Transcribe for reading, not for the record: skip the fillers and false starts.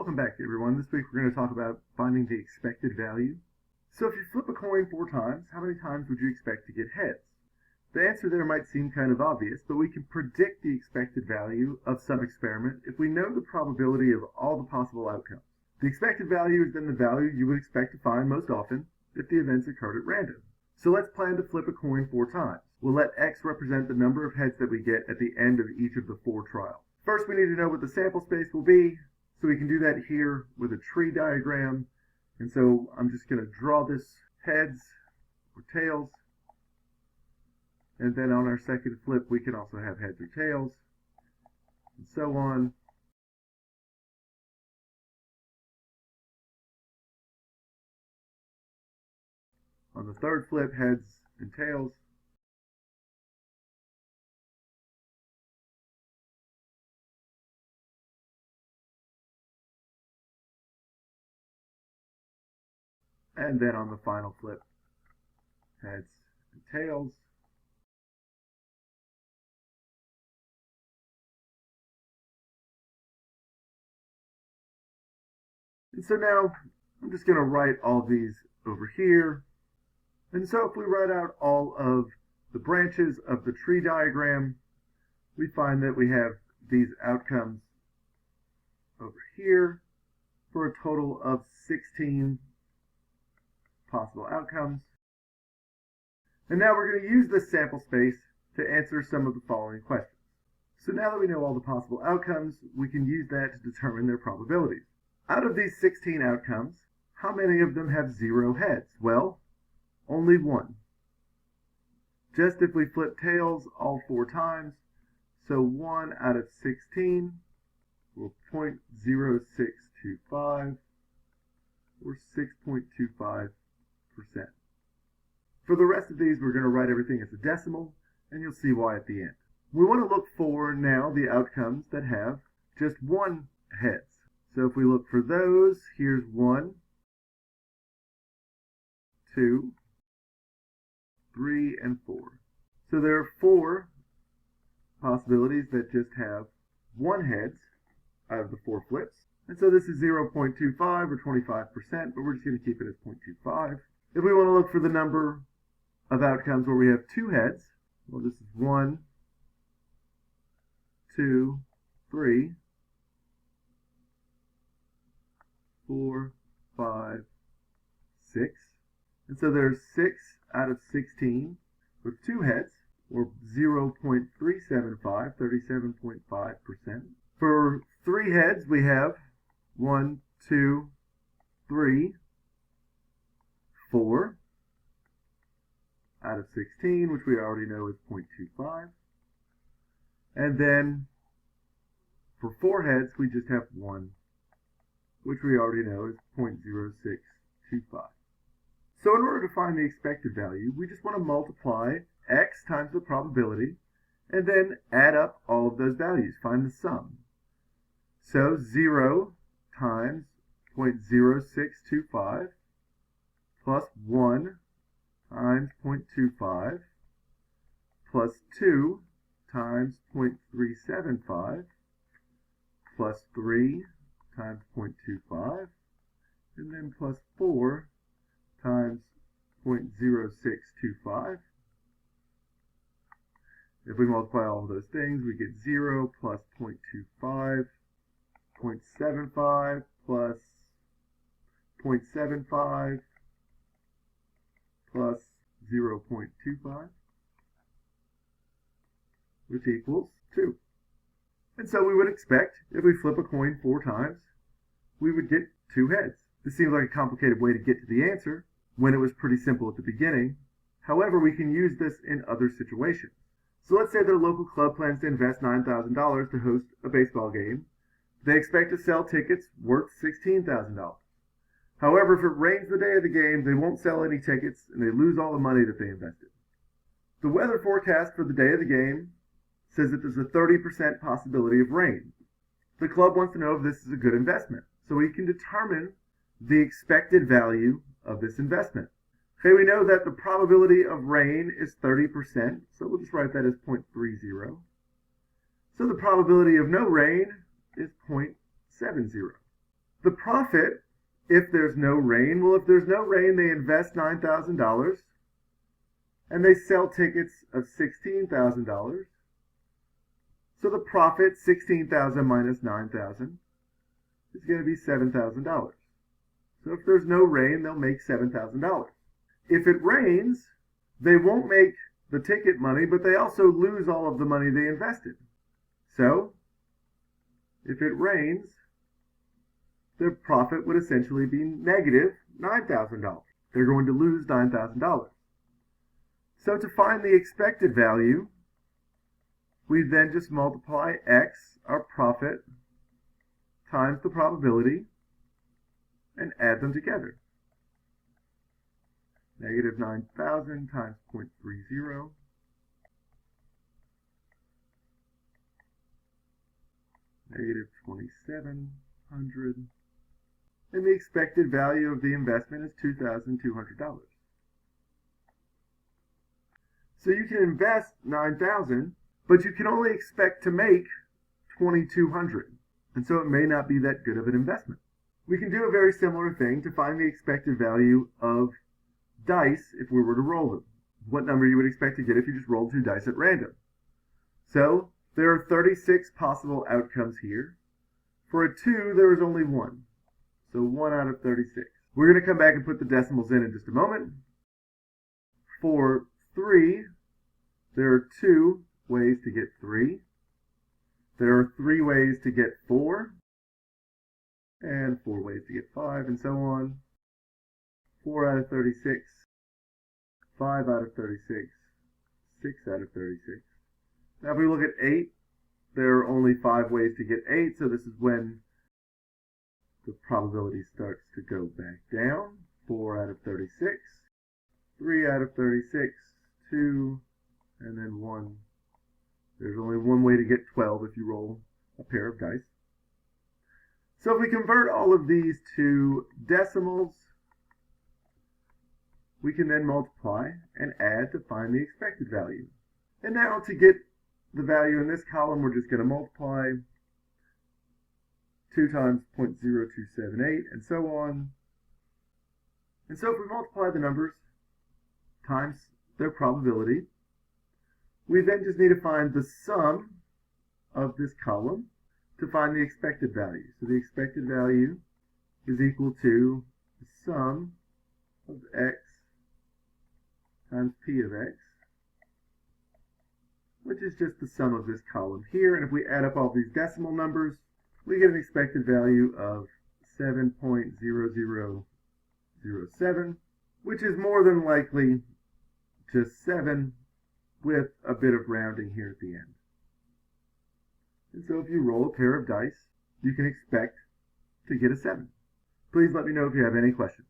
Welcome back, everyone. This week we're going to talk about finding the expected value. So if you flip a coin 4 times, how many times would you expect to get heads? The answer there might seem kind of obvious, but we can predict the expected value of some experiment if we know the probability of all the possible outcomes. The expected value is then the value you would expect to find most often if the events occurred at random. So let's plan to flip a coin 4 times. We'll let X represent the number of heads that we get at the end of each of the 4 trials. First, we need to know what the sample space will be, so we can do that here with a tree diagram. And so I'm just going to draw this heads or tails. And then on our second flip, we can also have heads or tails, and so on. On the third flip, heads and tails. And then on the final flip, heads and tails. And so now I'm just going to write all these over here. And so if we write out all of the branches of the tree diagram, we find that we have these outcomes over here for a total of 16 possible outcomes. And now we're going to use this sample space to answer some of the following questions. So now that we know all the possible outcomes, we can use that to determine their probabilities. Out of these 16 outcomes, how many of them have 0 heads? Well, only one. Just if we flip tails all 4 times, so 1 out of 16, or 0.0625, or 6.25%. For the rest of these, we're going to write everything as a decimal, and you'll see why at the end. We want to look for now the outcomes that have just 1 heads. So if we look for those, here's 1, 2, 3, and 4. So there are 4 possibilities that just have 1 heads out of the 4 flips. And so this is 0.25 or 25%, but we're just going to keep it as 0.25. If we want to look for the number of outcomes where we have 2 heads, well, this is 1, 2, 3, 4, 5, 6. And so there's 6 out of 16 with 2 heads, or 0.375, 37.5%. For 3 heads, we have 1, 2, 3, 4 out of 16, which we already know is 0.25. And then for 4 heads, we just have 1, which we already know is 0.0625. So in order to find the expected value, we just want to multiply x times the probability, and then add up all of those values, find the sum. So 0 times 0.0625 plus 1 times 0.25 plus 2 times 0.375 plus 3 times 0.25 and then plus 4 times 0.0625. If we multiply all of those things, we get 0 plus 0.25, 0.75 plus 0.75 plus 0.25, which equals 2. And so we would expect, if we flip a coin 4 times, we would get 2 heads. This seems like a complicated way to get to the answer when it was pretty simple at the beginning. However, we can use this in other situations. So let's say that a local club plans to invest $9,000 to host a baseball game. They expect to sell tickets worth $16,000. However, if it rains the day of the game, they won't sell any tickets and they lose all the money that they invested. The weather forecast for the day of the game says that there's a 30% possibility of rain. The club wants to know if this is a good investment, so we can determine the expected value of this investment. Okay, we know that the probability of rain is 30%, so we'll just write that as 0.30. So the probability of no rain is 0.70. The profit, if there's no rain, well, if there's no rain, they invest $9,000 and they sell tickets of $16,000. So the profit, $16,000 minus $9,000, is going to be $7,000. So if there's no rain, they'll make $7,000. If it rains, they won't make the ticket money, but they also lose all of the money they invested. So if it rains, their profit would essentially be negative $9,000. They're going to lose $9,000. So to find the expected value, we then just multiply x, our profit, times the probability, and add them together. Negative 9,000 times 0.30. Negative 2,700. And the expected value of the investment is $2,200. So you can invest $9,000, but you can only expect to make $2,200. And so it may not be that good of an investment. We can do a very similar thing to find the expected value of dice if we were to roll them. What number you would expect to get if you just rolled 2 dice at random. So there are 36 possible outcomes here. For a 2, there is only 1. So 1 out of 36. We're going to come back and put the decimals in just a moment. For 3, there are 2 ways to get 3. There are 3 ways to get 4. And 4 ways to get 5, and so on. 4 out of 36. 5 out of 36. 6 out of 36. Now if we look at 8, there are only 5 ways to get 8, so this is when the probability starts to go back down. 4 out of 36. 3 out of 36. 2, and then 1. There's only 1 way to get 12 if you roll a pair of dice. So if we convert all of these to decimals, we can then multiply and add to find the expected value. And now to get the value in this column, we're just going to multiply 2 times 0.0278 and so on. And so if we multiply the numbers times their probability, we then just need to find the sum of this column to find the expected value. So the expected value is equal to the sum of x times p of x, which is just the sum of this column here. And if we add up all these decimal numbers, we get an expected value of 7.0007, which is more than likely just 7 with a bit of rounding here at the end. And so if you roll a pair of dice, you can expect to get a 7. Please let me know if you have any questions.